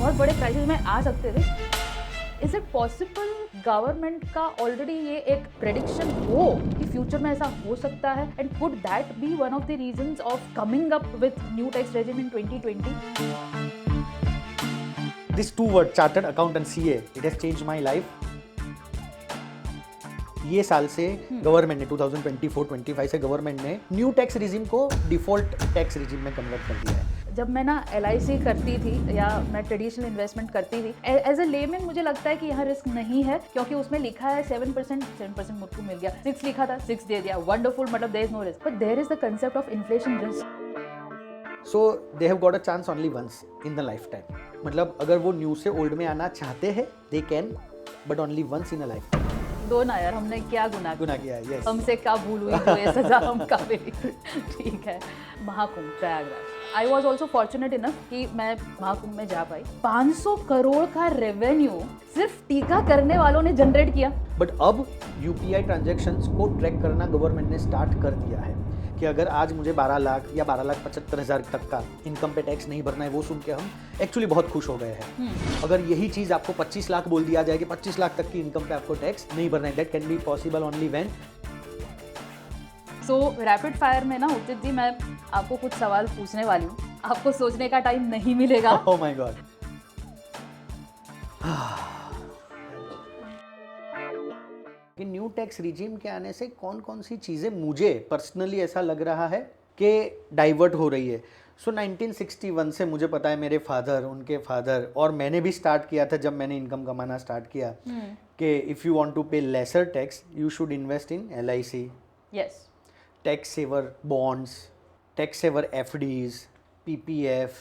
बहुत बड़े क्राइसिस में आ सकते थे। इज इट पॉसिबल गवर्नमेंट का ऑलरेडी ये एक प्रेडिक्शन हो कि फ्यूचर में ऐसा हो सकता है, and could that be one of the reasons of coming up with new tax regime in 2020? These two words, chartered accountant, CA, it has changed my life. ये साल से गवर्नमेंट ने 2024-25 से गवर्नमेंट ने न्यू टैक्स रिजीम को default tax regime में convert कर दिया है। जब मैं ना LIC करती थी या मैं ट्रेडिशनल इन्वेस्टमेंट करती थी, एज अ लेमैन मुझे लगता है कि यहाँ रिस्क नहीं है, क्योंकि उसमें लिखा है 7% मुझको मिल गया, 6 लिखा था 6 दे दिया, वंडरफुल, मतलब there is no risk. But there is the concept of inflation risk. So they have got a chance only once in the lifetime. मतलब अगर वो न्यू से ओल्ड में आना चाहते हैं, they can, but only once in a lifetime. दो ना यार, हमने क्या गुनाह किया है, yes. हमसे क्या भूल हुई जो ये सजा हम का मिली। ठीक है, महाकुंभ प्रयागराज। आई वॉज ऑल्सो फॉर्चुनेट इनफ कि मैं महाकुंभ में जा पाई। 500 करोड़ का रेवेन्यू सिर्फ टीका करने वालों ने जनरेट किया। बट अब UPI ट्रांजैक्शंस को ट्रैक करना गवर्नमेंट ने स्टार्ट कर दिया है कि अगर आज मुझे 12 लाख या 12,75,000 तक का इनकम पे टैक्स नहीं भरना है, वो सुन के हम एक्चुअली बहुत खुश हो गए हैं। अगर यही चीज़ आपको 25 लाख बोल दिया जाए कि 25 लाख तक की इनकम पे आपको टैक्स नहीं भरना है, that can be possible only when. So rapid fire में ना उचित जी, मैं आपको कुछ सवाल पूछने वाली हूँ, आपको सोचने का टाइम नहीं मिलेगा। ओह माय गॉड। कि न्यू टैक्स रिजीम के आने से कौन कौन सी चीज़ें मुझे पर्सनली ऐसा लग रहा है कि डाइवर्ट हो रही है। सो 1961 से मुझे पता है मेरे फादर, उनके फादर और मैंने भी स्टार्ट किया था जब मैंने इनकम कमाना स्टार्ट किया कि if you want to pay lesser tax you should invest in LIC, yes, tax saver bonds, tax saver FDs, PPF,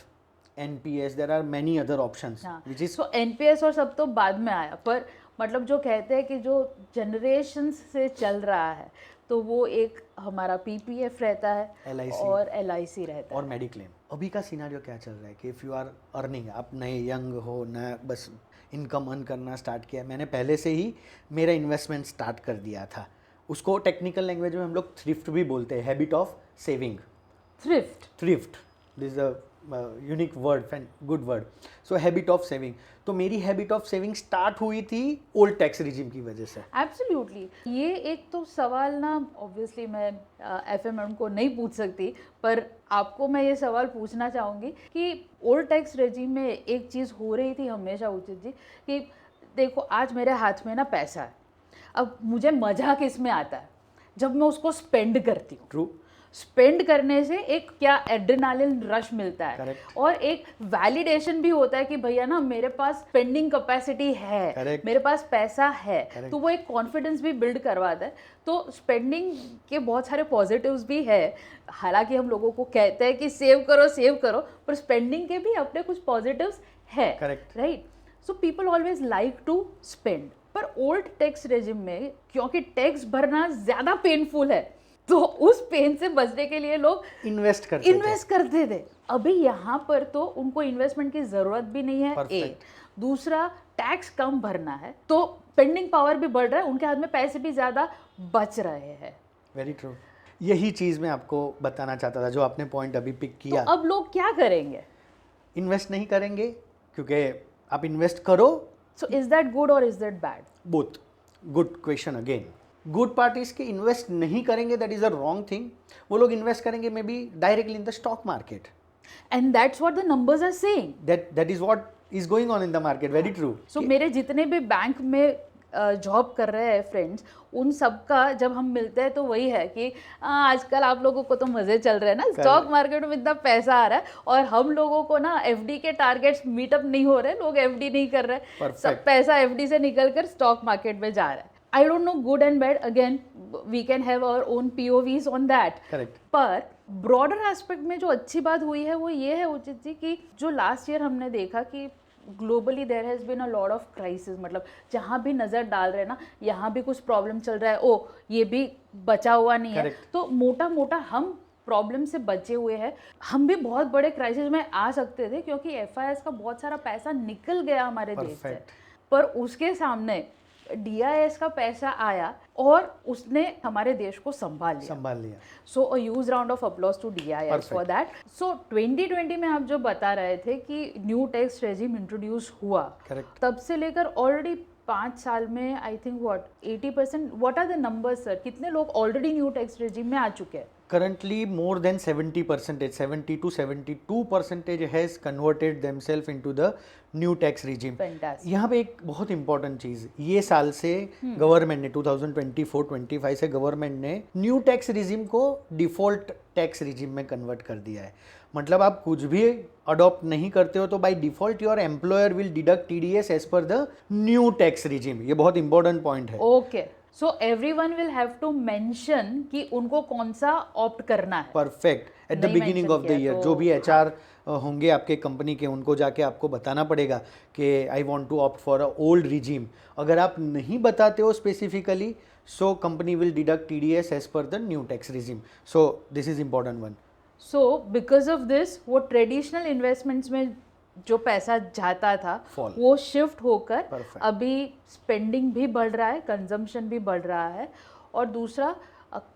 NPS, there are many other options which is. So NPS और सब तो बाद में आया, पर मतलब जो कहते हैं कि जो जनरेशंस से चल रहा है तो वो एक हमारा PPF रहता है, LIC और LIC रहता और मेडिक्लेम। अभी का सिनारियो क्या चल रहा है कि इफ़ यू आर अर्निंग, आप नए यंग हो, नया बस इनकम अर्न करना स्टार्ट किया, मैंने पहले से ही मेरा इन्वेस्टमेंट स्टार्ट कर दिया था। उसको टेक्निकल लैंग्वेज में हम लोग थ्रिफ्ट भी बोलते हैं, habit of saving. Thrift this is a unique word and good word. So habit of saving, तो मेरी हैबिट ऑफ सेविंग स्टार्ट हुई थी ओल्ड टैक्स रिजीम की वजह से। एब्सोल्युटली। ये एक तो सवाल ना ऑब्वियसली मैं FM मैडम को नहीं पूछ सकती, पर आपको मैं ये सवाल पूछना चाहूँगी कि ओल्ड टैक्स रेजिम में एक चीज़ हो रही थी हमेशा उचित जी, कि देखो आज मेरे हाथ में ना पैसा है, अब मुझे मज़ा किस में आता है, जब मैं उसको स्पेंड करती हूँ। ट्रू। स्पेंड करने से एक क्या एड्रेनालिन रश मिलता है। Correct. और एक वैलिडेशन भी होता है कि भैया ना मेरे पास स्पेंडिंग कैपेसिटी है। Correct. मेरे पास पैसा है। Correct. तो वो एक कॉन्फिडेंस भी बिल्ड करवाता है। तो स्पेंडिंग के बहुत सारे पॉजिटिव्स भी है, हालांकि हम लोगों को कहते हैं कि सेव करो, पर स्पेंडिंग के भी अपने कुछ पॉजिटिव्स है। Correct. Right. So people always like to spend, पर ओल्ड टैक्स रेजिम में क्योंकि टैक्स भरना ज़्यादा पेनफुल है, तो उस पेन से बचने के लिए लोग इन्वेस्ट करते थे। अभी यहाँ पर तो उनको इन्वेस्टमेंट की जरूरत भी नहीं है। एक दूसरा, टैक्स कम भरना है तो पेंडिंग पावर भी बढ़ रहा है, उनके हाथ में पैसे भी ज्यादा बच रहे हैं। Very true. यही चीज़ मैं आपको बताना चाहता था जो आपने पॉइंट अभी पिक किया। तो अब लोग क्या करेंगे? इन्वेस्ट नहीं करेंगे, क्योंकि आप इन्वेस्ट करो। सो इज दैट गुड और is that bad? Both. Good question again. Good part is कि इन्वेस्ट नहीं करेंगे, that is a wrong thing. वो लोग इन्वेस्ट करेंगे may be directly in the stock market, and that's what the numbers are saying. That is what is going on in the market. Very true. So मेरे जितने भी bank में job कर रहे हैं फ्रेंड्स, उन सबका जब हम मिलते हैं तो वही है कि आजकल आप लोगों को तो मज़े चल रहे हैं ना, स्टॉक मार्केट में इतना पैसा आ रहा है, और हम लोगों को ना FD के टारगेट्स मीटअप नहीं हो रहे, लोग FD नहीं कर रहे, सब पैसा FD से निकल कर स्टॉक मार्केट में जा रहा है। I don't know good and bad, again we can have our own POVs on that. Correct. पर ब्रॉडर एस्पेक्ट में जो अच्छी बात हुई है वो ये है उचित जी कि जो लास्ट ईयर हमने देखा कि globally there has been a lot of crisis, मतलब जहाँ भी नज़र डाल रहे हैं ना, यहाँ भी कुछ प्रॉब्लम चल रहा है, ओ ये भी बचा हुआ नहीं है। तो मोटा मोटा हम प्रॉब्लम से बचे हुए हैं। हम भी बहुत बड़े क्राइसिस में आ सकते थे क्योंकि FIS का बहुत सारा पैसा निकल गया हमारे देश से, पर उसके सामने DIS का पैसा आया और उसने हमारे देश को संभाल लिया. So a huge round of applause to DIS for that. So 2020 में आप जो बता रहे थे कि न्यू टैक्स रेजिम इंट्रोड्यूस हुआ, Correct. तब से लेकर ऑलरेडी 5 साल में I think 80%, what are the numbers sir, कितने लोग ऑलरेडी न्यू टैक्स रेजिम में आ चुके हैं? Currently more than 70%, 70 to 72% has converted themselves into the new tax regime. Fantastic. यहाँ पे एक बहुत इंपॉर्टेंट चीज, ये साल से गवर्नमेंट ने 2024-25 से गवर्नमेंट ने न्यू टैक्स रिजीम को डिफॉल्ट टैक्स रिजीम में कन्वर्ट कर दिया है. मतलब आप कुछ भी अडॉप्ट नहीं करते हो तो by default your employer will deduct TDS as per the new tax regime. ये बहुत इंपॉर्टेंट पॉइंट है. Okay, so everyone will have to mention कि उनको कौन सा ऑप्ट करना है. Perfect. At the beginning of the year जो भी HR होंगे आपके कंपनी के, उनको जाके आपको बताना पड़ेगा कि I want to opt for a old regime. अगर आप नहीं बताते हो specifically, so company will deduct TDS as per the new tax regime. So this is important one. So because of this वो ट्रेडिशनल इन्वेस्टमेंट्स में जो पैसा जाता था Fall. वो शिफ्ट होकर Perfect. अभी स्पेंडिंग भी बढ़ रहा है, कंजम्पशन भी बढ़ रहा है. और दूसरा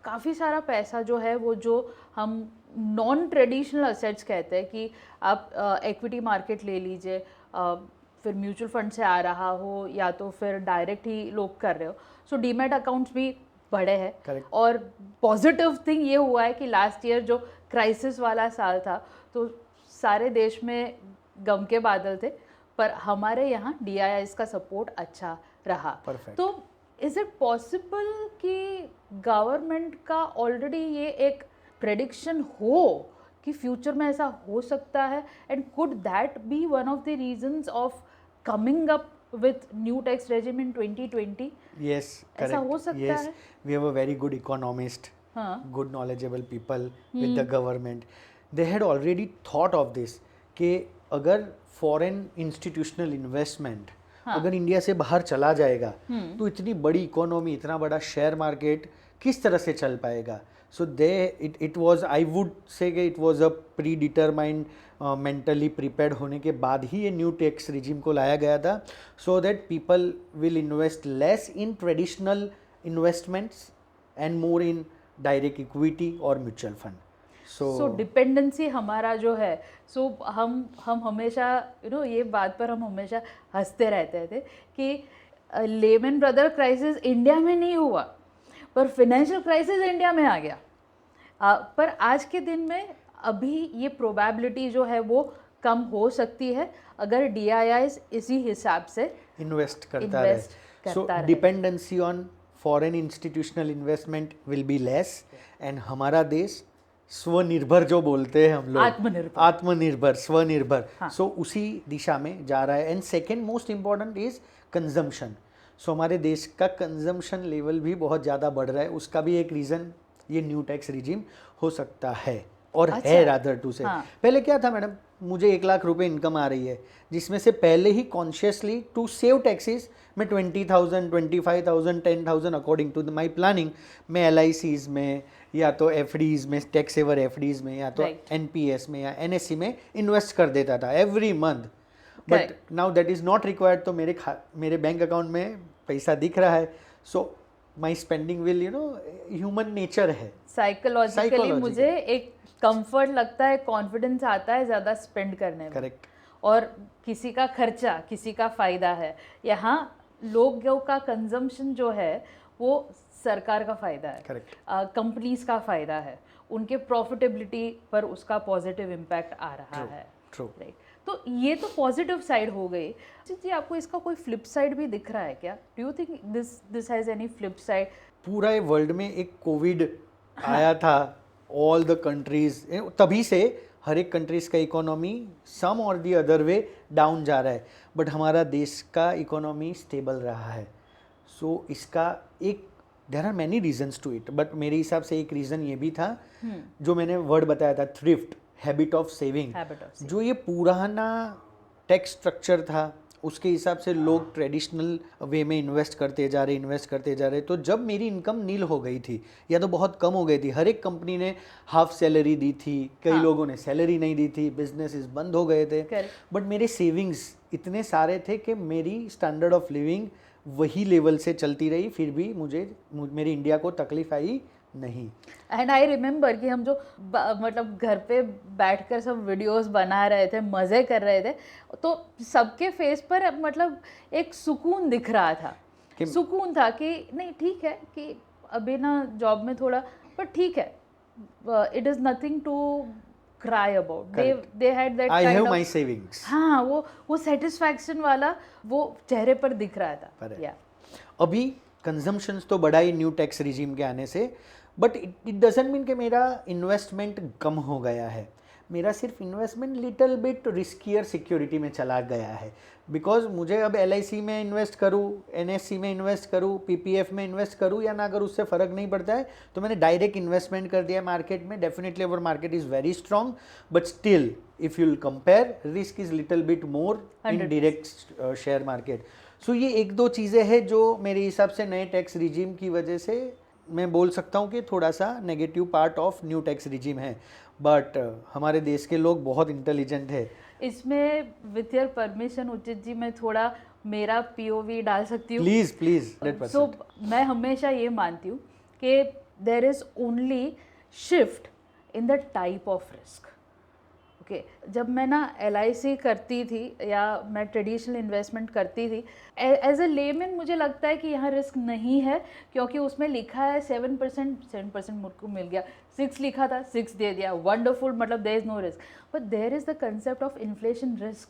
काफ़ी सारा पैसा जो है वो जो हम नॉन ट्रेडिशनल असेट्स कहते हैं कि आप इक्विटी मार्केट ले लीजिए, फिर म्यूचुअल फंड से आ रहा हो या तो फिर डायरेक्ट ही लोग कर रहे हो. सो डीमैट अकाउंट्स भी बड़े हैं. Correct. और पॉजिटिव थिंग ये हुआ है कि लास्ट ईयर जो क्राइसिस वाला साल था तो सारे देश में गम के बादल थे, पर हमारे यहाँ DIS का सपोर्ट अच्छा रहा. Perfect. तो इज इट पॉसिबल कि गवर्नमेंट का ऑलरेडी ये एक प्रेडिक्शन हो कि फ्यूचर में ऐसा हो सकता है, and could that be one of the reasons of coming up with new tax regime in 2020? Yes, correct. ऐसा हो सकता Yes, है? we have a very good economist, हाँ. good knowledgeable people with the government. They had already thought of this कि अगर foreign institutional investment अगर India से बाहर चला जाएगा तो इतनी बड़ी इकोनॉमी, इतना बड़ा शेयर मार्केट किस तरह से चल पाएगा. So they it was, I would say कि it was a predetermined, mentally prepared होने के बाद ही ये न्यू टैक्स रिजीम को लाया गया था, so that people will invest less in traditional investments and more in direct equity और म्यूचुअल फंड. सो डिपेंडेंसी हमारा जो है, सो हम हमेशा ये बात पर हम हमेशा हंसते रहते थे कि लेमन ब्रदर क्राइसिस इंडिया में नहीं हुआ, पर फिनेंशियल क्राइसिस इंडिया में आ गया. पर आज के दिन में अभी ये प्रोबेबिलिटी जो है वो कम हो सकती है अगर DIS इसी हिसाब से इन्वेस्ट करता रहे. So dependency on foreign institutional investment will be less, and हमारा देश स्वनिर्भर जो बोलते हैं हम लोग, आत्मनिर्भर, स्वनिर्भर, सो उसी दिशा में जा रहा है. And second most important is consumption. So हमारे देश का कंजम्पशन लेवल भी बहुत ज़्यादा बढ़ रहा है. उसका भी एक रीज़न ये न्यू टैक्स रिजीम हो सकता है, और है रादर टू से. पहले क्या था मैडम, मुझे 1 लाख रुपए इनकम आ रही है, जिसमें से पहले ही कॉन्शियसली टू सेव टैक्सेस मैं 20,000, 25,000, 10,000 अकॉर्डिंग टू माई प्लानिंग मैं LICs में या तो FDs में, टैक्स सेवर FDs में, या तो NPS में या NSE में इन्वेस्ट कर देता था every month. But now that is not required. तो मेरे बैंक अकाउंट में पैसा दिख रहा है, सो माई स्पेंडिंग विल ह्यूमन नेचर है. साइकोलॉजिकली मुझे एक कंफर्ट लगता है, कॉन्फिडेंस आता है ज़्यादा स्पेंड करने में. करेक्ट. और किसी का खर्चा, किसी का फ़ायदा है. यहाँ लोगों का कंजम्पशन जो है वो सरकार का फ़ायदा है, करेक्ट, कंपनीज का फ़ायदा है, उनके प्रॉफिटेबिलिटी पर उसका पॉजिटिव इम्पैक्ट आ रहा है. ट्रू. राइट. तो ये तो पॉजिटिव साइड हो गई. जी, आपको इसका कोई फ्लिप साइड भी दिख रहा है क्या? Do you think this has any flip side? पूरा वर्ल्ड में एक कोविड आया था, ऑल द कंट्रीज, तभी से हर एक कंट्रीज का इकोनॉमी सम और दी अदर वे डाउन जा रहा है, बट हमारा देश का इकोनॉमी स्टेबल रहा है. सो इसका एक, there are many reasons to it, but मेरे हिसाब से एक रीज़न ये भी था जो मैंने वर्ड बताया था, थ्रिफ्ट, हैबिट ऑफ सेविंग. जो ये पुराना टैक्स स्ट्रक्चर था उसके हिसाब से लोग ट्रेडिशनल वे में इन्वेस्ट करते जा रहे. तो जब मेरी इनकम नील हो गई थी या तो बहुत कम हो गई थी, हर एक कंपनी ने हाफ सैलरी दी थी, कई लोगों ने सैलरी नहीं दी थी, बिजनेसेस बंद हो गए थे, बट मेरे सेविंग्स इतने सारे थे कि मेरी स्टैंडर्ड ऑफ लिविंग वही लेवल से चलती रही, फिर भी मेरी इंडिया को तकलीफ आई नहीं। एंड आई रिमेम्बर कि हम जो मतलब घर पे बैठकर सब वीडियोस बना रहे थे, मज़े कर रहे थे, तो सबके फेस पर मतलब एक सुकून दिख रहा था, सुकून था कि नहीं ठीक है कि अभी ना जॉब में थोड़ा, पर ठीक है, it is nothing to cry about. They had that I kind have of my savings. हाँ, वो satisfaction वाला वो चेहरे पर दिख रहा था। Yeah. अभी कंजम्पशंस तो बढ़ा ही न्यू टैक्स रिजीम के आने से, बट इट डजंट मीन कि मेरा इन्वेस्टमेंट कम हो गया है। मेरा सिर्फ investment little bit riskier security में चला गया है, बिकॉज मुझे अब LIC में इन्वेस्ट करूँ, NSC में इन्वेस्ट करूँ, PPF में इन्वेस्ट करूँ या ना करूँ, उससे फ़र्क नहीं पड़ता है। तो मैंने डायरेक्ट इन्वेस्टमेंट कर दिया मार्केट में। Definitely our market is very strong, but still if you will compare, risk is little bit more in direct share market. So ये एक दो चीज़ें हैं जो मेरे हिसाब से नए टैक्स रिजीम की वजह से मैं बोल सकता हूँ कि थोड़ा सा negative part of new tax regime है। बट हमारे देश के लोग बहुत इंटेलिजेंट है। इसमें विथ योर परमिशन उचित जी, मैं थोड़ा मेरा POV डाल सकती हूँ? Please please 100%। सो मैं हमेशा ये मानती हूँ कि there is only shift in the type of risk. Okay, जब मैं ना LIC करती थी या मैं ट्रेडिशनल इन्वेस्टमेंट करती थी, एज अ लेमैन मुझे लगता है कि यहाँ रिस्क नहीं है, क्योंकि उसमें लिखा है 7% मुझको मिल गया, 6 लिखा था 6 दे दिया, वंडरफुल, मतलब there is no risk. But there is the concept of inflation risk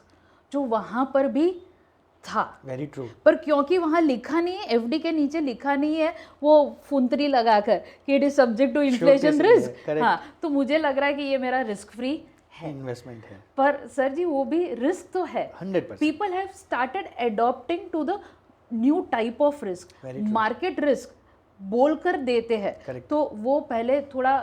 जो वहाँ पर भी था। Very true. पर क्योंकि वहाँ लिखा नहीं है, FD के नीचे लिखा नहीं है वो फुंतरी लगाकर कि it is subject to inflation risk, हाँ, तो मुझे लग रहा है कि ये मेरा रिस्क फ्री है, इन्वेस्टमेंट है। पर सर जी वो भी रिस्क तो है। 100%। People have started adopting to the new type of risk, market risk बोलकर देते हैं, तो वो पहले थोड़ा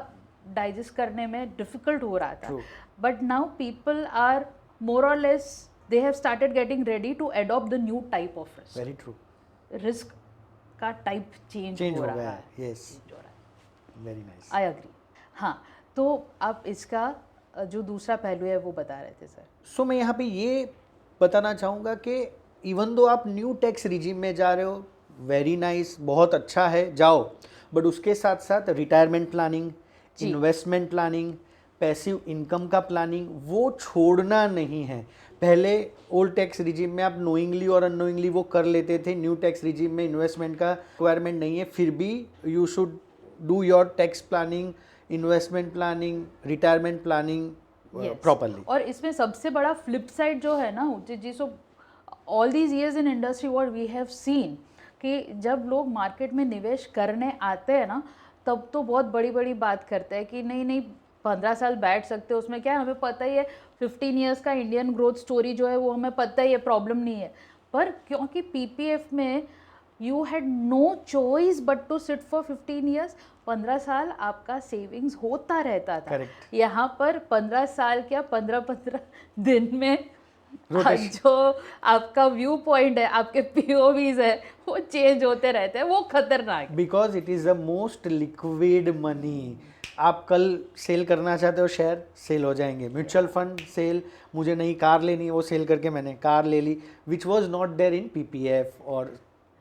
डाइजेस्ट करने में डिफिकल्ट हो रहा था, but now people are more और less they have started getting ready to adopt the new type of risk. Very true. Risk का type change हो रहा है। Yes. Very nice. I agree. हाँ, तो आप इसका जो दूसरा पहलू है वो बता रहे थे सर। So मैं यहाँ पे ये बताना चाहूँगा कि इवन दो आप न्यू टैक्स रिजीम में जा रहे हो, वेरी नाइस, बहुत अच्छा है, जाओ, बट उसके साथ साथ retirement planning, investment planning, passive income का प्लानिंग, वो छोड़ना नहीं है। पहले ओल्ड टैक्स रिजीम में आप नोइंगली और अननोइंगली वो कर लेते थे, न्यू टैक्स रिजीम में इन्वेस्टमेंट का रिक्वायरमेंट नहीं है, फिर भी you should do your tax planning, investment planning, retirement planning properly. और इसमें सबसे बड़ा फ्लिप साइड जो है ना Uchit ji, so all these years in industry what we have seen कि जब लोग मार्केट में निवेश करने आते हैं ना, तब तो बहुत बड़ी बड़ी बात करते हैं कि नहीं नहीं 15 साल बैठ सकते हो, उसमें क्या है, हमें पता ही है 15 ईयर्स का इंडियन ग्रोथ स्टोरी जो है वो हमें पता ही है, प्रॉब्लम नहीं है। पर क्योंकि PPF में you had no choice but to sit for 15 years, 15 साल आपका सेविंग्स होता रहता था। यहाँ पर 15 साल क्या 15 दिन में जो आपका व्यू पॉइंट है, आपके POVs है, वो चेंज होते रहते हैं, वो खतरनाक। Because it is the most liquid money. आप कल सेल करना चाहते हो, शेयर सेल हो जाएंगे, म्यूचुअल फंड सेल, मुझे नई कार लेनी है, वो सेल करके मैंने कार ले ली, which was not there in PPF और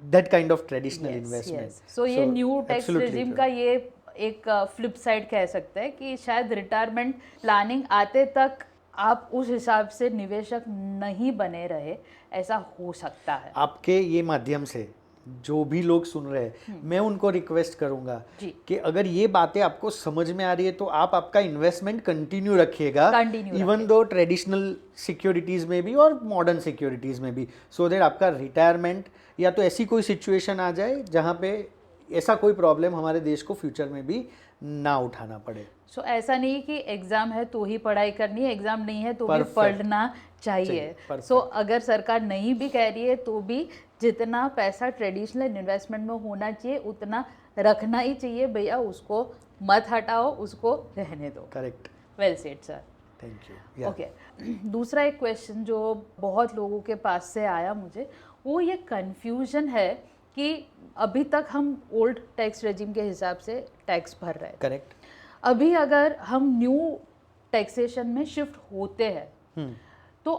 that kind of traditional investment. So ये न्यू टैक्स रिजीम का ये एक फ्लिप साइड कह सकते हैं कि शायद रिटायरमेंट प्लानिंग आते तक आप उस हिसाब से निवेशक नहीं बने रहे, ऐसा हो सकता है। आपके ये माध्यम से जो भी लोग सुन रहे हैं, मैं उनको रिक्वेस्ट करूंगा कि अगर ये बातें आपको समझ में आ रही है तो आप आपका इन्वेस्टमेंट कंटिन्यू रखिएगा, इवन दो ट्रेडिशनल सिक्योरिटीज़ में भी और मॉडर्न सिक्योरिटीज़ में भी, सो दैट आपका रिटायरमेंट या तो ऐसी कोई सिचुएशन आ जाए जहाँ पे ऐसा कोई प्रॉब्लम हमारे देश को फ्यूचर में भी ना उठाना पड़े। सो ऐसा नहीं कि एग्ज़ाम है तो ही पढ़ाई करनी है, एग्ज़ाम नहीं है तो भी पढ़ना चाहिए। सो अगर सरकार नहीं भी कह रही है तो भी जितना पैसा ट्रेडिशनल इन्वेस्टमेंट में होना चाहिए उतना रखना ही चाहिए भैया, उसको मत हटाओ, उसको रहने दो। Correct, well said sir, thank you. Okay, दूसरा एक क्वेश्चन जो बहुत लोगों के पास से आया मुझे, वो ये कन्फ्यूजन है कि अभी तक हम ओल्ड टैक्स रेजिम के हिसाब से टैक्स भर रहे हैं। करेक्ट। अभी अगर हम न्यू टैक्सेशन में शिफ्ट होते हैं तो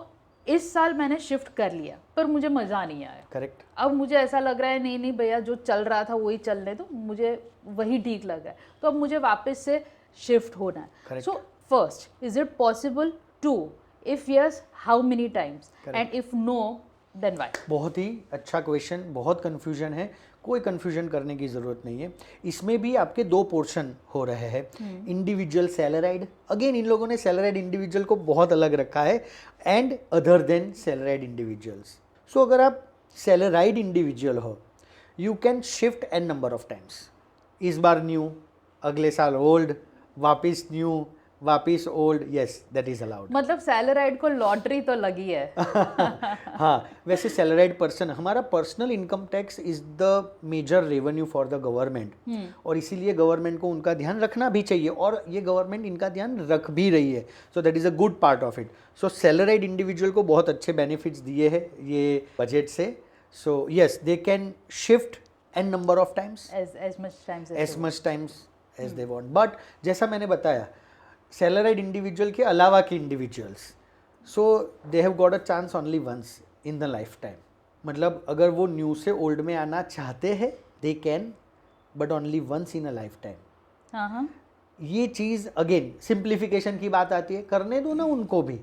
इस साल मैंने शिफ्ट कर लिया पर मुझे मज़ा नहीं आया। करेक्ट। अब मुझे ऐसा लग रहा है नहीं नहीं भैया जो चल रहा था वही चलने दो, मुझे वही ठीक लग रहा है, तो अब मुझे वापस से शिफ्ट होना है। Correct. So first, is it possible to? If yes, how many times? Correct. And if no, then why? बहुत ही अच्छा क्वेश्चन, बहुत कन्फ्यूजन है, कोई कन्फ्यूजन करने की ज़रूरत नहीं है। इसमें भी आपके दो पोर्शन हो रहे हैं, इंडिविजुअल सैलराइड, अगेन इन लोगों ने सैलराइड इंडिविजुअल को बहुत अलग रखा है, and other than salaried individuals. So अगर आप सैलराइड इंडिविजुअल हो, you can shift an number of times. इस बार न्यू, अगले साल ओल्ड, वापिस न्यू, वापिस old, yes that is allowed. मतलब सैलराइड को लॉटरी तो लगी है। हाँ, वैसे सैलराइड पर्सन, हमारा personal income tax is the major revenue for the government, और इसीलिए गवर्नमेंट को उनका ध्यान रखना भी चाहिए, और ये गवर्नमेंट इनका ध्यान रख भी रही है। So that is a good part of it. So salaried individual को बहुत अच्छे बेनिफिट्स दिए हैं ये बजट से। So yes, they can shift an number of times, as much times as they want. But जैसा मैंने बताया, सैलराइड इंडिविजुअल के अलावा के individuals, so they have got a chance only once in the lifetime. मतलब अगर वो new से ओल्ड में आना चाहते हैं, they can, but only once in a lifetime. हाँ। ये चीज़ अगेन सिंप्लीफिकेशन की बात आती है, करने दो ना उनको भी।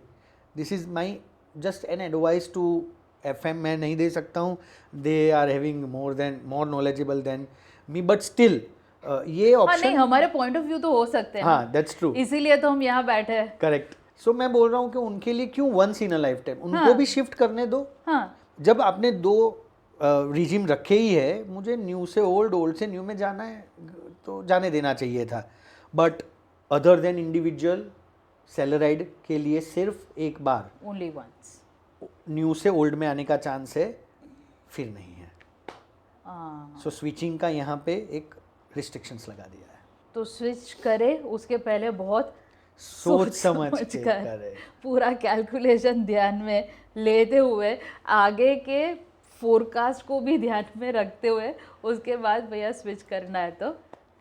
This is my just an advice to FM, मैं नहीं दे सकता हूँ, they are having more knowledgeable than me, but still ये हाँ, ऑप्शन, नहीं, हमारे पॉइंट ऑफ व्यू तो हो सकते हैं। हाँ दैट्स ट्रू, इसीलिए तो हम यहाँ बैठे हैं। करेक्ट। सो मैं बोल रहा हूँ कि उनके लिए क्यों once in a lifetime, उनको हाँ। भी शिफ्ट करने दो। हाँ, जब आपने दो रिजिम रखे ही है, मुझे न्यू से ओल्ड, ओल्ड से न्यू में जाना है तो जाने देना चाहिए था। But other than individual salaried के लिए सिर्फ एक बार ओनली वंस न्यू से ओल्ड में आने का चांस है, फिर नहीं है। सो स्विचिंग का यहाँ पे एक रिस्ट्रिक्शंस लगा दिया है। तो स्विच करे उसके पहले बहुत सोच समझ के कर करे, पूरा कैलकुलेशन ध्यान में लेते हुए, आगे के फोरकास्ट को भी ध्यान में रखते हुए, उसके बाद भैया स्विच करना है तो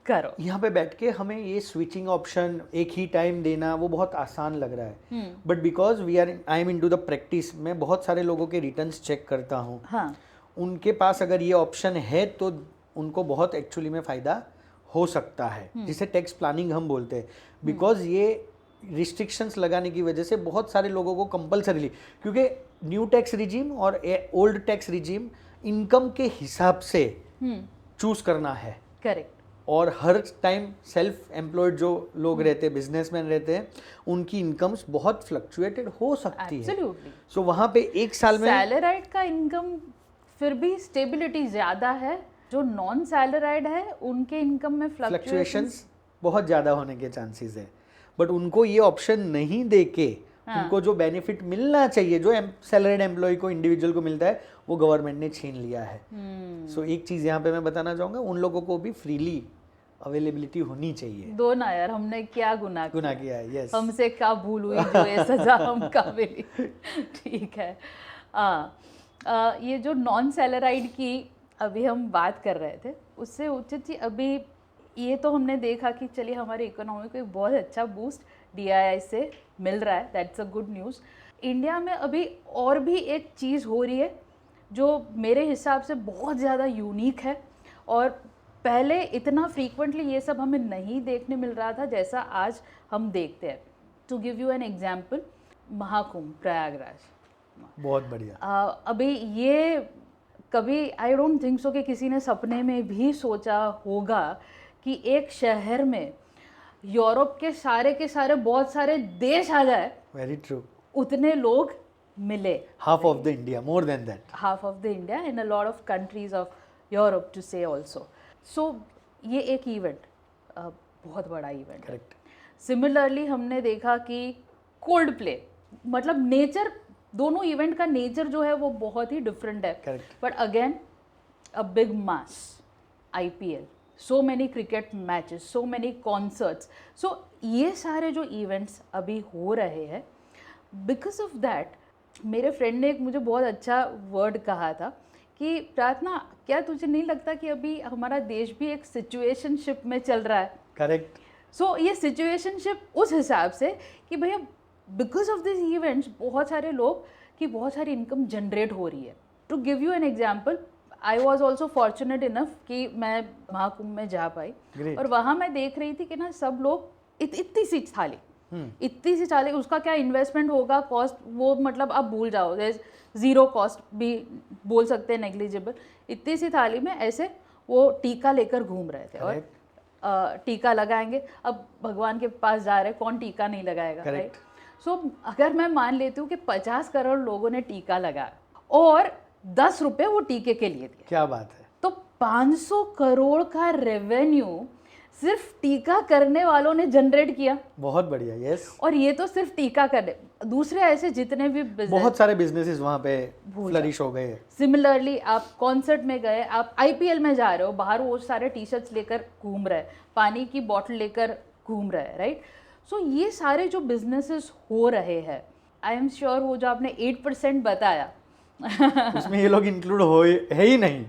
करो। यहाँ पे बैठ के हमें ये स्विचिंग ऑप्शन एक ही टाइम देना वो बहुत आसान लग रहा है, but because I am in to the practice, मैं बहुत सारे लोगों के रिटर्न्स चेक करता हूँ। हाँ, उनके पास अगर ये ऑप्शन है तो उनको बहुत एक्चुअली में फ़ायदा हो सकता है, जिसे टैक्स प्लानिंग हम बोलते हैं। बिकॉज ये रिस्ट्रिक्शंस लगाने की वजह से बहुत सारे लोगों को कंपलसरीली, क्योंकि न्यू टैक्स रिजीम और ओल्ड टैक्स रिजीम इनकम के हिसाब से चूज करना है। करेक्ट। और हर टाइम सेल्फ एम्प्लॉयड जो लोग रहते हैं, बिजनेसमैन रहते हैं, उनकी इनकम्स बहुत फ्लक्चुएटेड हो सकती है। एब्सोल्युटली। सो वहाँ पे एक साल में सैलराइड का इनकम फिर भी स्टेबिलिटी ज़्यादा है, जो नॉन सैलराइड है उनके इनकम में फ्लक्चुएशंस बहुत ज़्यादा होने के चांसेस है। बट उनको ये ऑप्शन नहीं दे के, उनको जो बेनिफिट मिलना चाहिए, जो सैलरीड एम्प्लॉय को, इंडिविजुअल को मिलता है, वो गवर्नमेंट ने छीन लिया है। सो एक चीज़ यहाँ पे मैं बताना चाहूँगा, उन लोगों को भी फ्रीली अवेलेबिलिटी होनी चाहिए। दो ना यार, हमने क्या गुनाह किया है, यस। हमसे क्या भूल हुई जो ये सजा हमका मिली। ठीक है। ये जो नॉन सैलराइड की अभी हम बात कर रहे थे, उससे उचित जी अभी ये तो हमने देखा कि चलिए हमारी इकोनॉमी को एक बहुत अच्छा बूस्ट DII से मिल रहा है, that's a good news. India में अभी और भी एक चीज़ हो रही है जो मेरे हिसाब से बहुत ज़्यादा यूनिक है, और पहले इतना फ्रीक्वेंटली ये सब हमें नहीं देखने मिल रहा था जैसा आज हम देखते हैं। To give you an example, Mahakumbh Prayagraj, बहुत बढ़िया। अभी ये कभी आई डोंट थिंक सो कि किसी ने सपने में भी सोचा होगा कि एक शहर में यूरोप के सारे बहुत सारे देश आ जाए। Very true. उतने लोग मिले, half of the India, more than that, half of the India and a lot of countries of Europe to से ऑल्सो। सो ये एक इवेंट, बहुत बड़ा इवेंट। करेक्ट। सिमिलरली हमने देखा कि कोल्ड प्ले, मतलब नेचर, दोनों इवेंट का नेचर जो है वो बहुत ही डिफरेंट है। Correct. But again a big mass, IPL, so many cricket matches, so many concerts. So ये सारे जो इवेंट्स अभी हो रहे हैं, बिकॉज ऑफ दैट, मेरे फ्रेंड ने एक मुझे बहुत अच्छा वर्ड कहा था कि प्रार्थना, क्या तुझे नहीं लगता कि अभी हमारा देश भी एक सिचुएशनशिप में चल रहा है? करेक्ट। सो ये सिचुएशनशिप उस हिसाब से कि भैया बिकॉज ऑफ दिस इवेंट्स बहुत सारे लोग कि बहुत सारी इनकम जनरेट हो रही है. To give you an example, I was also fortunate enough कि मैं महाकुंभ में जा पाई. Great. और वहाँ मैं देख रही थी कि ना सब लोग इतनी सी थाली, इतनी सी थाली, उसका क्या इन्वेस्टमेंट होगा, कॉस्ट वो मतलब आप भूल जाओ, ज़ीरो कॉस्ट भी बोल सकते हैं, नेग्लिजिबल. इतनी सी थाली में ऐसे वो टीका लेकर घूम रहे थे. और टीका लगाएंगे, अब भगवान के पास जा रहे, कौन टीका नहीं लगाएगा, राइट? सो अगर मैं मान लेती हूँ कि 50 करोड़ लोगों ने टीका लगाया और 10 रुपए वो टीके के लिए दिए, क्या बात है. तो 500 करोड़ का रेवेन्यू सिर्फ टीका करने वालों ने जनरेट किया. बहुत बढ़िया. यस. और ये तो सिर्फ टीका करने, दूसरे ऐसे जितने भी बहुत सारे बिजनेसेस वहाँ पे फ्लरिश हो गए. सिमिलरली आप कॉन्सर्ट में गए, आप आईपीएल में जा रहे हो, बाहर वो सारे टी शर्ट्स लेकर घूम रहे, पानी की बोतल लेकर घूम रहे, राइट? सो ये सारे जो बिजनेसेस हो रहे हैं, आई एम श्योर वो जो आपने 8% बताया उसमें ये लोग इंक्लूड हो है ही नहीं,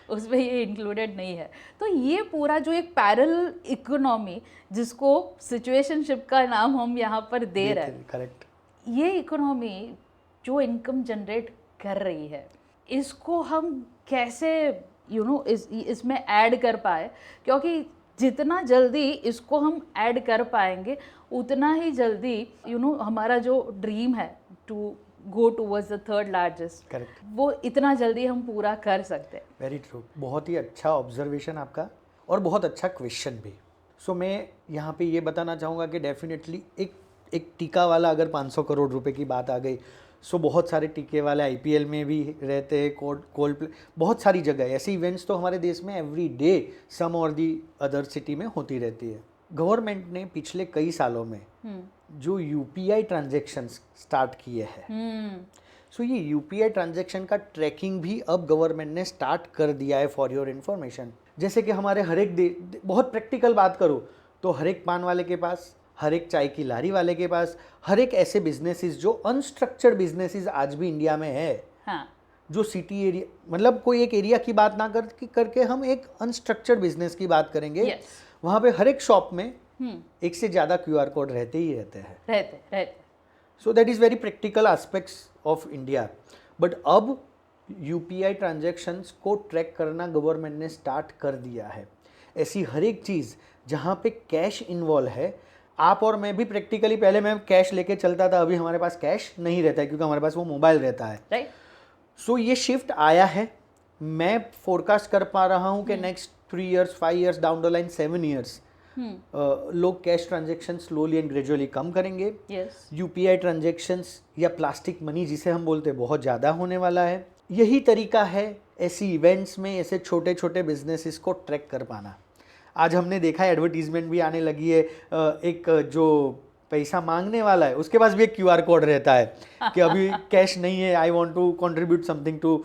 उसमें ये इंक्लूडेड नहीं है. तो ये पूरा जो एक पैरेलल इकोनॉमी, जिसको सिचुएशनशिप का नाम हम यहाँ पर दे रहे हैं, करेक्ट, ये इकोनॉमी जो इनकम जनरेट कर रही है, इसको हम कैसे इसमें ऐड कर पाए, क्योंकि जितना जल्दी इसको हम ऐड कर पाएंगे उतना ही जल्दी हमारा जो ड्रीम है to go towards the third largest, correct, वो इतना जल्दी हम पूरा कर सकते हैं. Very true. बहुत ही अच्छा ऑब्जर्वेशन आपका और बहुत अच्छा क्वेश्चन भी. सो मैं यहाँ पे ये बताना चाहूँगा कि डेफिनेटली एक टीका वाला, अगर 500 करोड़ रुपए की बात आ गई, सो बहुत सारे टीके वाले आईपीएल में भी रहते हैं, कोल्ड प्ले, बहुत सारी जगह ऐसे इवेंट्स तो हमारे देश में एवरी डे सम और दी अदर सिटी में होती रहती है. गवर्नमेंट ने पिछले कई सालों में जो यूपीआई ट्रांजैक्शंस स्टार्ट किए हैं, सो ये यूपीआई ट्रांजैक्शन का ट्रैकिंग भी अब गवर्नमेंट ने स्टार्ट कर दिया है, फॉर योर इन्फॉर्मेशन. जैसे कि हमारे हर एक बहुत प्रैक्टिकल बात करूँ तो हर एक पान वाले के पास, हर एक चाय की लारी वाले के पास, हर एक ऐसे बिजनेसेस जो अनस्ट्रक्चर्ड बिजनेसेस आज भी इंडिया में है, हाँ. जो सिटी एरिया, मतलब कोई एक एरिया की बात ना करके हम एक अनस्ट्रक्चर्ड बिजनेस की बात करेंगे. yes. वहाँ पे हर एक शॉप में एक से ज़्यादा क्यूआर कोड रहते ही रहते हैं. सो that is very practical aspects of India. But अब यूपीआई ट्रांजैक्शंस को ट्रैक करना गवर्नमेंट ने स्टार्ट कर दिया है. ऐसी हर एक चीज़ जहाँ पे कैश इन्वॉल्व है, आप और मैं भी प्रैक्टिकली, पहले मैं कैश लेके चलता था, अभी हमारे पास कैश नहीं रहता है क्योंकि हमारे पास वो मोबाइल रहता है, राइट? सो ये शिफ्ट आया है. मैं फोरकास्ट कर पा रहा हूँ कि next 3 years, 5 years down the line, 7 years लोग cash transaction slowly and gradually कम करेंगे. यूपीआई ट्रांजेक्शन्स या प्लास्टिक मनी जिसे हम बोलते हैं बहुत ज़्यादा होने वाला है. यही तरीका है ऐसी इवेंट्स में ऐसे छोटे छोटे बिजनेसेस को ट्रैक कर पाना. आज हमने देखा है एडवर्टीजमेंट भी आने लगी है, एक जो पैसा मांगने वाला है उसके पास भी एक क्यूआर कोड रहता है कि अभी कैश नहीं है, I want to contribute something to.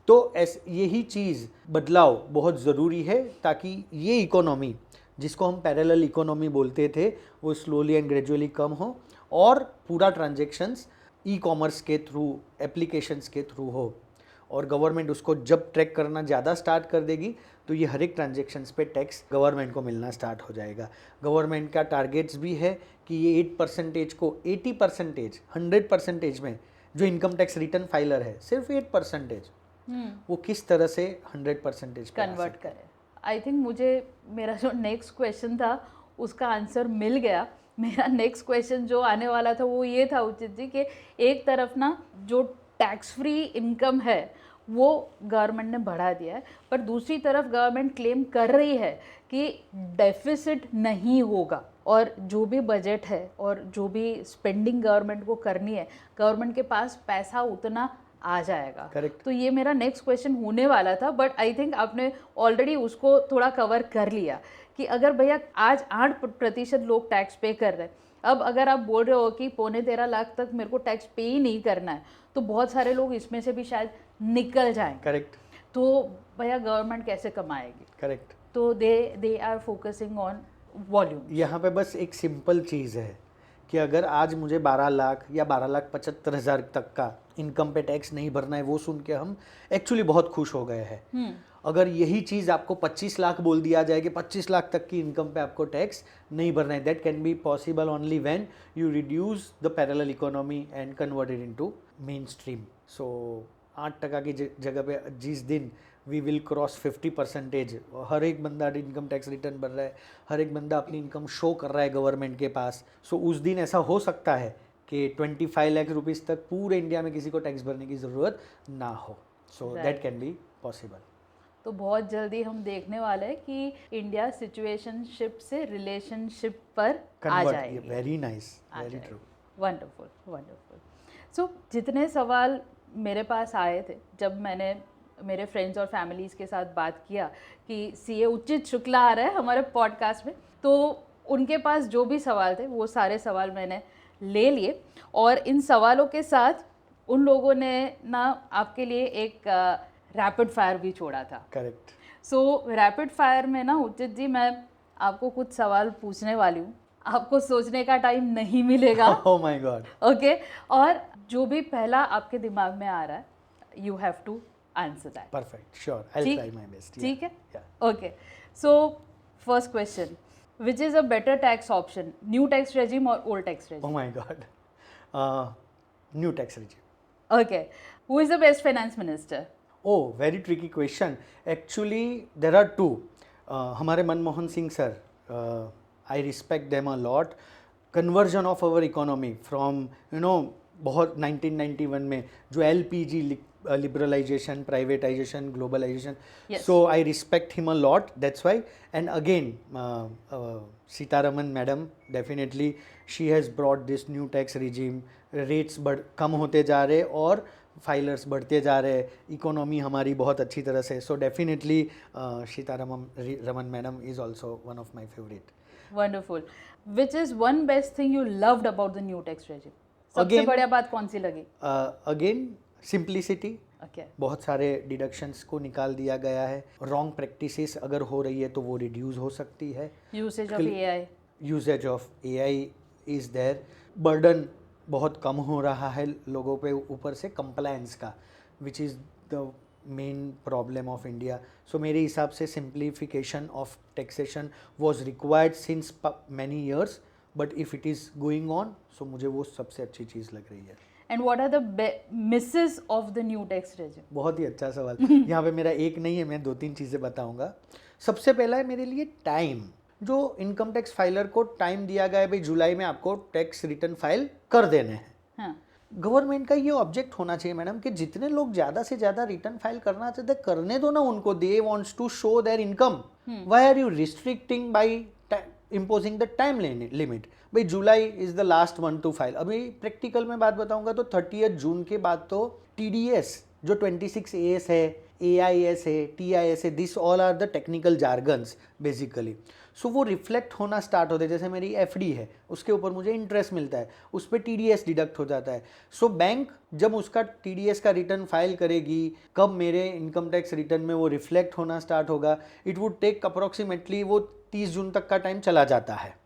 तो यही चीज़ बदलाव बहुत ज़रूरी है ताकि ये इकोनॉमी जिसको हम पैरेलल इकोनॉमी बोलते थे वो स्लोली एंड ग्रेजुअली कम हो और पूरा ट्रांजेक्शन्स ई कॉमर्स के थ्रू, एप्लीकेशंस के थ्रू हो. और गवर्नमेंट उसको जब ट्रैक करना ज़्यादा स्टार्ट कर देगी तो ये हर एक ट्रांजेक्शन्स पे टैक्स गवर्नमेंट को मिलना स्टार्ट हो जाएगा. गवर्नमेंट का टारगेट्स भी है कि ये 8% को 80%, 100% में जो इनकम टैक्स रिटर्न फाइलर है सिर्फ 8%, वो किस तरह से 100% कन्वर्ट करें. आई थिंक मुझे मेरा जो नेक्स्ट क्वेश्चन था उसका आंसर मिल गया. मेरा नेक्स्ट क्वेश्चन जो आने वाला था वो ये था उचित जी कि एक तरफ ना जो टैक्स फ्री इनकम है वो गवर्नमेंट ने बढ़ा दिया है, पर दूसरी तरफ गवर्नमेंट क्लेम कर रही है कि डेफिसिट नहीं होगा और जो भी बजट है और जो भी स्पेंडिंग गवर्नमेंट को करनी है, गवर्नमेंट के पास पैसा उतना आ जाएगा. Correct. तो ये मेरा नेक्स्ट क्वेश्चन होने वाला था, बट आई थिंक आपने ऑलरेडी उसको थोड़ा कवर कर लिया कि अगर भैया आज 8% लोग टैक्स पे कर रहे हैं, अब अगर आप बोल रहे हो कि 13.5 लाख तक मेरे को टैक्स पे ही नहीं करना है, तो बहुत सारे लोग इसमें से भी शायद निकल जाएं. करेक्ट. तो भैया गवर्नमेंट कैसे कमाएगी? करेक्ट. तो they are focusing on volume. यहाँ पे बस एक सिंपल चीज़ है कि अगर आज मुझे 12 लाख या 12,75,000 तक का इनकम पे टैक्स नहीं भरना है, वो सुन के हम एक्चुअली बहुत खुश हो गए हैं. अगर यही चीज़ आपको 25 लाख बोल दिया जाए कि 25 लाख तक की इनकम पे आपको टैक्स नहीं भरना है, that can be possible only when you reduce the parallel economy and convert it into mainstream. So 8% की जगह पे जिस दिन वी विल क्रॉस 50%, हर एक बंदा इनकम टैक्स रिटर्न भर रहा है, हर एक बंदा अपनी इनकम शो कर रहा है गवर्नमेंट के पास. सो उस दिन ऐसा हो सकता है कि 25 लाख रुपीस तक पूरे इंडिया में किसी को टैक्स भरने की ज़रूरत ना हो. So that can be possible. तो बहुत जल्दी हम देखने वाले हैं कि इंडिया सिचुएशनशिप से रिलेशनशिप पर आ जाएगी. Very nice, very true. Wonderful, wonderful. So जितने सवाल मेरे पास आए थे जब मैंने मेरे फ्रेंड्स और फैमिलीज़ के साथ बात किया कि सीए उचित शुक्ला आ रहा है हमारे पॉडकास्ट में, तो उनके पास जो भी सवाल थे वो सारे सवाल मैंने ले लिए. और इन सवालों के साथ उन लोगों ने ना आपके लिए एक रैपिड फायर भी छोड़ा था. करेक्ट. सो रैपिड फायर में ना उचित जी मैं आपको कुछ सवाल पूछने वाली हूँ, आपको सोचने का टाइम नहीं मिलेगा. ओह माय गॉड. ओके. और जो भी पहला आपके दिमाग में आ रहा है you have to answer that. Perfect. Sure. I will try my best. ठीक है. Okay. So first question, which is a better tax option, new tax regime और old tax regime? Oh my god. New tax regime. Okay. Who is the best finance minister? Oh, very tricky question. Actually, there are two. हमारे Manmohan Singh sir, I respect them a lot. Conversion of our economy from, बहुत 1991 में जो LPG liberalization, privatization, globalization. Yes. So I respect him a lot. That's why. And again, Sitaraman madam, definitely she has brought this new tax regime. Rates कम होते जा रहे और filers बढ़ते जा रहे, इकोनॉमी हमारी बहुत अच्छी तरह से. So definitely Sitharaman madam is also one of my favourite. Wonderful. Which is one best thing you loved about the new tax regime? सबसे बढ़िया बात कौन सी लगी? Again simplicity. Okay. बहुत सारे डिडक्शंस को निकाल दिया गया है. रॉन्ग प्रैक्टिसेस अगर हो रही है तो वो रिड्यूस हो सकती है. Usage of AI. Usage of AI is there. Burden बहुत कम हो रहा है लोगों पे ऊपर से कंप्लायंस का, which is the main problem of India. So मेरे हिसाब से simplification of taxation was required since many years, but if it is going on, so मुझे वो सबसे अच्छी चीज़ लग रही है. And what are the misses of the new tax regime? बहुत ही अच्छा सवाल. यहाँ पे मेरा एक नहीं है, मैं 2-3 चीज़ें बताऊँगा. सबसे पहला है मेरे लिए टाइम. जो इनकम टैक्स फाइलर को टाइम दिया गया है भाई जुलाई में आपको टैक्स रिटर्न फाइल कर देने हैं. गवर्नमेंट का ये ऑब्जेक्ट होना चाहिए मैडम कि जितने लोग ज़्यादा से ज़्यादा रिटर्न फाइल करना चाहते करने दो ना उनको. They wants to show their income. Why are you restricting by imposing the time limit? भाई July is the last one to file. अभी प्रैक्टिकल में बात बताऊंगा तो 30 जून के बाद तो TDS जो 26AS है, AIS है, TIS है, this all are the technical jargons basically. So वो रिफ्लेक्ट होना स्टार्ट होते हैं. जैसे मेरी FD है उसके ऊपर मुझे इंटरेस्ट मिलता है, उस पर TDS डिडक्ट हो जाता है. सो बैंक जब उसका TDS का रिटर्न फाइल करेगी, कब मेरे इनकम टैक्स रिटर्न में वो रिफ्लेक्ट होना स्टार्ट होगा, इट वुड टेक अप्रॉक्सीमेटली वो 30 जून तक का टाइम चला जाता है.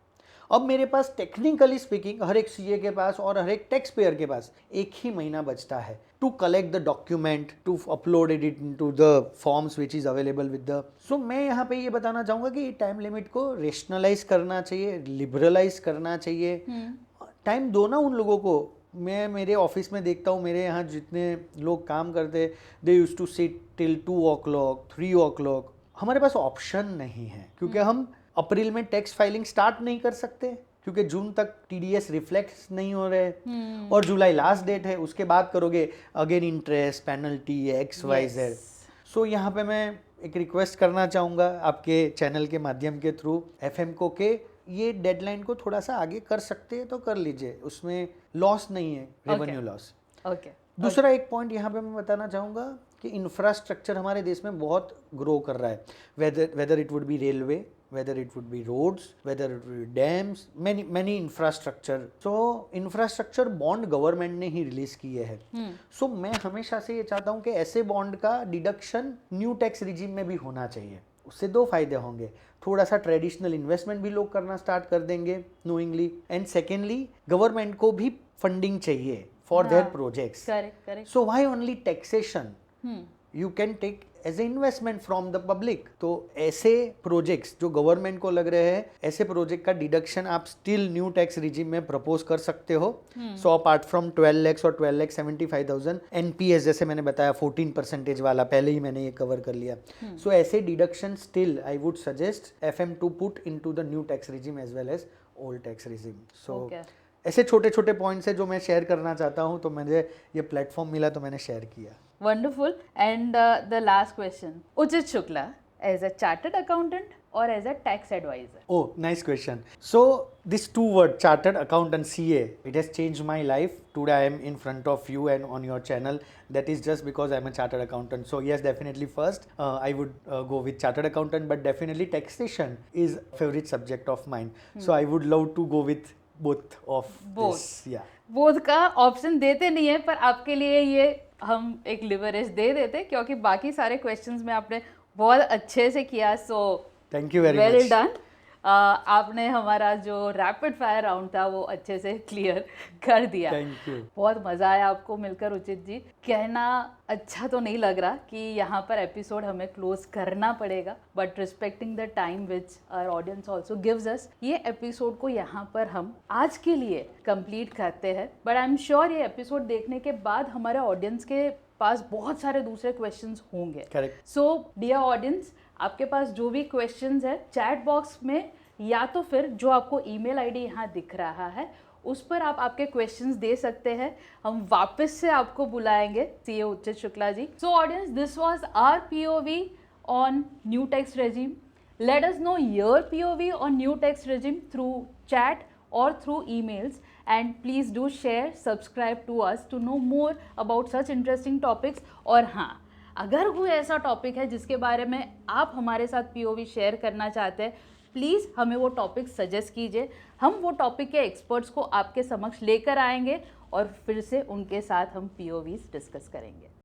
अब मेरे पास टेक्निकली स्पीकिंग हर एक CA के पास और हर एक टैक्स पेयर के पास 1 ही महीना बचता है to collect the document, to upload it into the forms which is available with the. So मैं यहाँ पे ये बताना चाहूँगा कि टाइम लिमिट को रेशनलाइज करना चाहिए, लिबरलाइज करना चाहिए. टाइम दो ना उन लोगों को. मैं मेरे ऑफिस में देखता हूँ, मेरे यहाँ जितने लोग काम करते, they use to sit till 2 o'clock, 3 o'clock. हमारे पास ऑप्शन नहीं है क्योंकि हम अप्रैल में टैक्स फाइलिंग स्टार्ट नहीं कर सकते क्योंकि जून तक TDS रिफ्लेक्ट नहीं हो रहे और जुलाई लास्ट डेट है. उसके बाद करोगे अगेन इंटरेस्ट, पेनल्टी, XYZ. सो यहाँ पे मैं एक रिक्वेस्ट करना चाहूँगा आपके चैनल के माध्यम के थ्रू FM को के ये डेडलाइन को थोड़ा सा आगे कर सकते हैं तो कर लीजिए. उसमें लॉस नहीं है, रेवेन्यू लॉस. दूसरा एक पॉइंट यहाँ पे मैं बताना चाहूँगा कि इंफ्रास्ट्रक्चर हमारे देश में बहुत ग्रो कर रहा है. Whether it would be railway, whether it would be roads, whether it would be dams, many infrastructure. So infrastructure bond government ने ही रिलीज किए हैं. So मैं हमेशा से ये चाहता हूँ कि ऐसे बॉन्ड का डिडक्शन न्यू टैक्स रिजीम में भी होना चाहिए. उससे 2 फायदे होंगे. थोड़ा सा ट्रेडिशनल इन्वेस्टमेंट भी लोग करना स्टार्ट कर देंगे नोइंगली, एंड सेकेंडली गवर्नमेंट को भी फंडिंग चाहिए for their projects. So why only taxation? You can take as a investment from the public. तो ऐसे प्रोजेक्ट्स जो गवर्नमेंट को लग रहे हैं, ऐसे प्रोजेक्ट का डिडक्शन आप स्टिल न्यू टैक्स रिजीम में प्रपोज कर सकते हो। सो अपार्ट फ्रॉम 12 lakhs और 12,75,000 एनपीएस, जैसे मैंने बताया 14% वाला, पहले ही मैंने ये कवर कर लिया। सो ऐसे deduction still I would suggest FM to put into the new tax regime as well as old tax regime. So ऐसे छोटे छोटे पॉइंट्स है जो मैं शेयर करना चाहता हूँ, तो मुझे ये प्लेटफॉर्म मिला तो मैंने शेयर किया। Wonderful. And the last question, Uchit Shukla as a chartered accountant और as a tax advisor? Oh, nice question. So this two word, chartered accountant, CA, it has changed my life. Today I am in front of you and on your channel. That is just because I am a chartered accountant. So yes, definitely first I would go with chartered accountant, but definitely taxation is favorite subject of mine. So I would love to go with both of this. Yeah. बोध का option देते नहीं है, पर आपके लिए ये हम एक लिवरेज दे देते, क्योंकि बाकी सारे क्वेश्चंस में आपने बहुत अच्छे से किया। So thank you very well much. Done. आपने हमारा जो रैपिड फायर राउंड था वो अच्छे से क्लियर कर दिया। Thank you. बहुत मज़ा आया आपको मिलकर उचित जी। कहना अच्छा तो नहीं लग रहा कि यहाँ पर एपिसोड हमें क्लोज करना पड़ेगा, but respecting the time which our audience also gives us, ये एपिसोड को यहाँ पर हम आज के लिए कंप्लीट करते हैं। बट आई एम श्योर ये एपिसोड देखने के बाद हमारे ऑडियंस के पास बहुत सारे दूसरे क्वेश्चंस होंगे। करेक्ट। सो डियर ऑडियंस, आपके पास जो भी क्वेश्चंस है चैट बॉक्स में, या तो फिर जो आपको ईमेल आईडी यहाँ दिख रहा है उस पर आप आपके क्वेश्चंस दे सकते हैं। हम वापस से आपको बुलाएंगे, CA Uchit Shukla ji. So audience, this was our POV on new tax regime. Let us know your POV on new tax regime through chat or through emails, and please do share, subscribe to us to know more about such interesting topics। और हाँ, अगर कोई ऐसा topic है जिसके बारे में आप हमारे साथ POV शेयर करना चाहते हैं, प्लीज़ हमें वो टॉपिक सजेस्ट कीजिए। हम वो टॉपिक के एक्सपर्ट्स को आपके समक्ष लेकर आएंगे और फिर से उनके साथ हम POVs डिस्कस करेंगे।